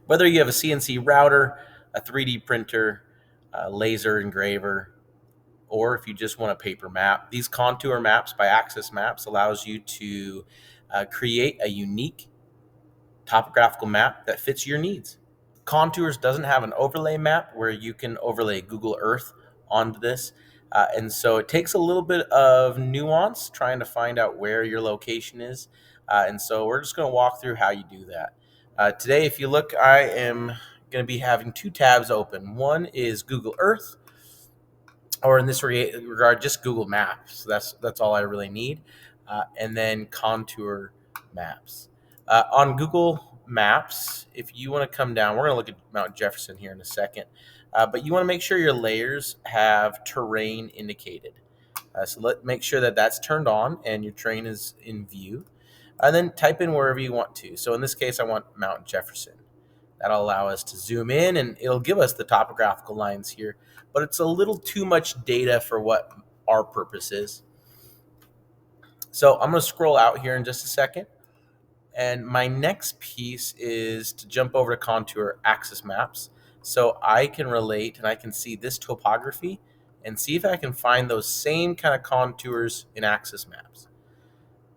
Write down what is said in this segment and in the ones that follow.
Whether you have a CNC router, a 3D printer, a laser engraver, or if you just want a paper map, these contour maps by Axis Maps allows you to create a unique topographical map that fits your needs. Contours doesn't have an overlay map where you can overlay Google Earth onto this. And so it takes a little bit of nuance trying to find out where your location is. And so we're just going to walk through how you do that. Today, if you look, I am going to be having two tabs open. One is Google Earth, or in this regard, just Google Maps. That's all I really need. And then contour maps. On Google Maps, if you want to come down, we're going to look at Mount Jefferson here in a second. But you want to make sure your layers have terrain indicated. So make sure that that's turned on and your terrain is in view. And then type in wherever you want to. So in this case, I want Mount Jefferson. That'll allow us to zoom in and it'll give us the topographical lines here, but it's a little too much data for what our purpose is. So I'm going to scroll out here in just a second. And my next piece is to jump over to Contour Axis Maps. So I can relate and I can see this topography and see if I can find those same kind of contours in Axis Maps.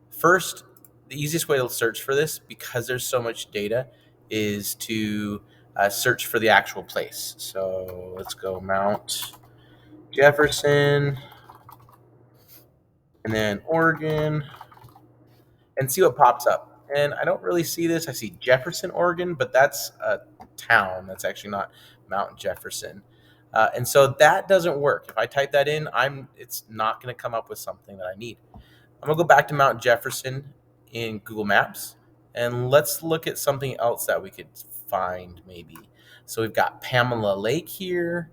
First, the easiest way to search for this, because there's so much data, is to search for the actual place. So let's go Mount Jefferson and then Oregon and see what pops up. And I don't really see this. I see Jefferson, Oregon, but that's a town. That's actually not Mount Jefferson. And so that doesn't work. If I type that in, it's not going to come up with something that I need. I'm going to go back to Mount Jefferson in Google Maps, and let's look at something else that we could find maybe. So we've got Pamela Lake here.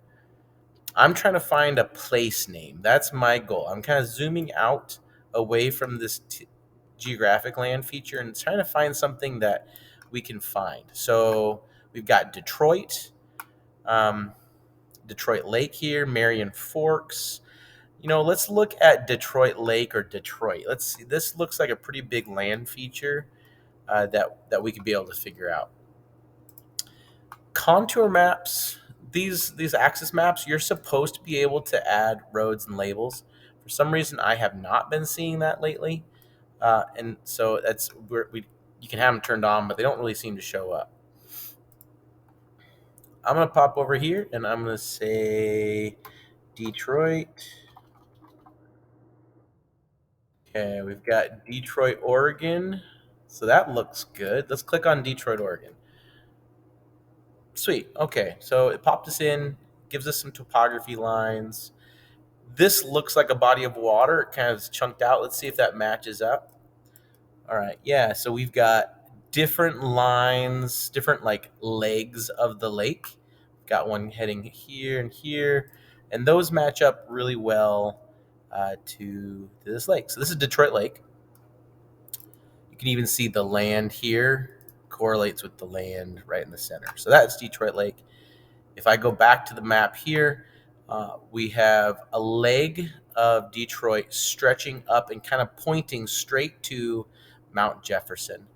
I'm trying to find a place name. That's my goal. I'm kind of zooming out away from this geographic land feature and trying to find something that we can find. So we've got Detroit, Detroit Lake here, Marion Forks. Let's look at Detroit Lake or Detroit. Let's see. This looks like a pretty big land feature that we could be able to figure out. Contour maps, these axis maps, you're supposed to be able to add roads and labels. For some reason, I have not been seeing that lately, and so that's where you can have them turned on, but they don't really seem to show up. I'm gonna pop over here and I'm gonna say Detroit. Okay, we've got Detroit, Oregon. So that looks good. Let's click on Detroit, Oregon. Sweet. Okay, so it popped us in, gives us some topography lines. This looks like a body of water. It kind of is chunked out. Let's see if that matches up. All right, yeah, so we've got different lines, different like legs of the lake. Got one heading here and here, and those match up really well to this lake. So this is Detroit Lake. You can even see the land here correlates with the land right in the center. So that's Detroit Lake. If I go back to the map here, we have a leg of Detroit stretching up and kind of pointing straight to Mount Jefferson.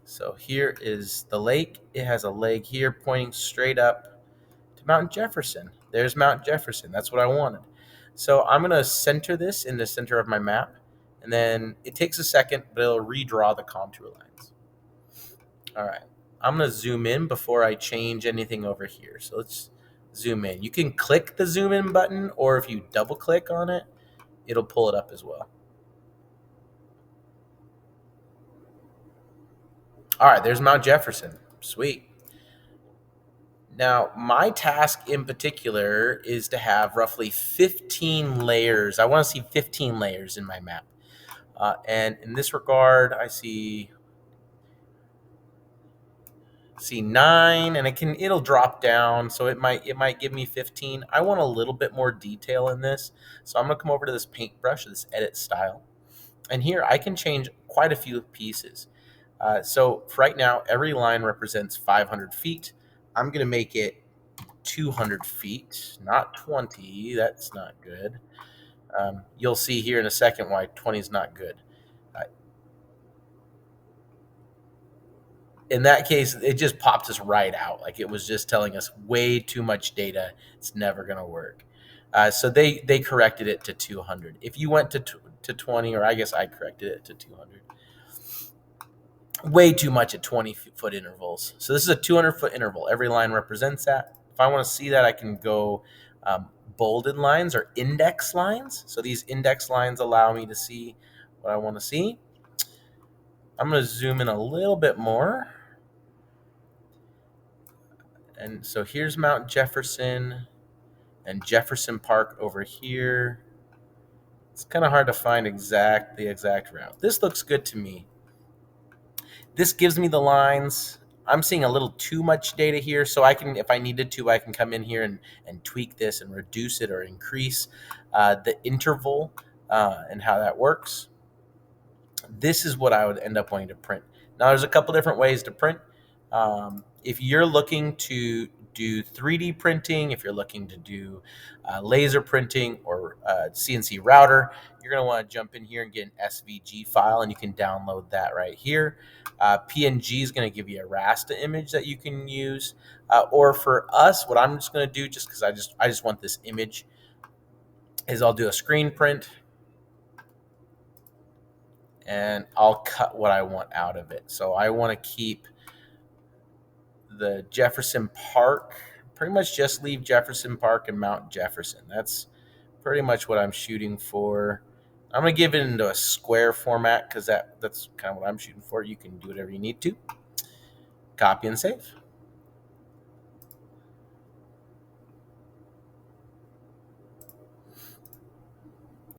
So here is the lake. It has a leg here pointing straight up to Mount Jefferson. There's Mount Jefferson. That's what I wanted. So I'm going to center this in the center of my map. And then it takes a second, but it'll redraw the contour lines. All right. I'm going to zoom in before I change anything over here. So let's zoom in. You can click the zoom in button, or if you double click on it, it'll pull it up as well. All right, there's Mount Jefferson. Sweet. Now, my task in particular is to have roughly 15 layers. I want to see 15 layers in my map. And in this regard, I see 9, and it'll drop down, so it might give me 15. I want a little bit more detail in this, so I'm going to come over to this paintbrush, this edit style, and here I can change quite a few pieces. So for right now, every line represents 500 feet. I'm going to make it 200 feet, not 20. That's not good. You'll see here in a second why 20 is not good. In that case, it just popped us right out. Like it was just telling us way too much data. It's never going to work. So they corrected it to 200. If you went to 20, or I guess I corrected it to 200, way too much at 20-foot intervals. So this is a 200-foot interval. Every line represents that. If I want to see that, I can go bolded lines or index lines. So these index lines allow me to see what I want to see. I'm going to zoom in a little bit more. And so here's Mount Jefferson and Jefferson Park over here. It's kind of hard to find the exact route. This looks good to me. This gives me the lines. I'm seeing a little too much data here, so I can, if I needed to, I can come in here and tweak this and reduce it or increase the interval and how that works. This is what I would end up wanting to print. Now, there's a couple different ways to print. If you're looking to do 3D printing, if you're looking to do laser printing or CNC router, you're going to want to jump in here and get an SVG file, and you can download that right here. PNG is going to give you a raster image that you can use. Or for us, what I'm just going to do, just because I just want this image, is I'll do a screen print, and I'll cut what I want out of it. So I want to keep the Jefferson Park, pretty much just leave Jefferson Park and Mount Jefferson. That's pretty much what I'm shooting for. I'm going to give it into a square format because that's kind of what I'm shooting for. You can do whatever you need to. Copy and save.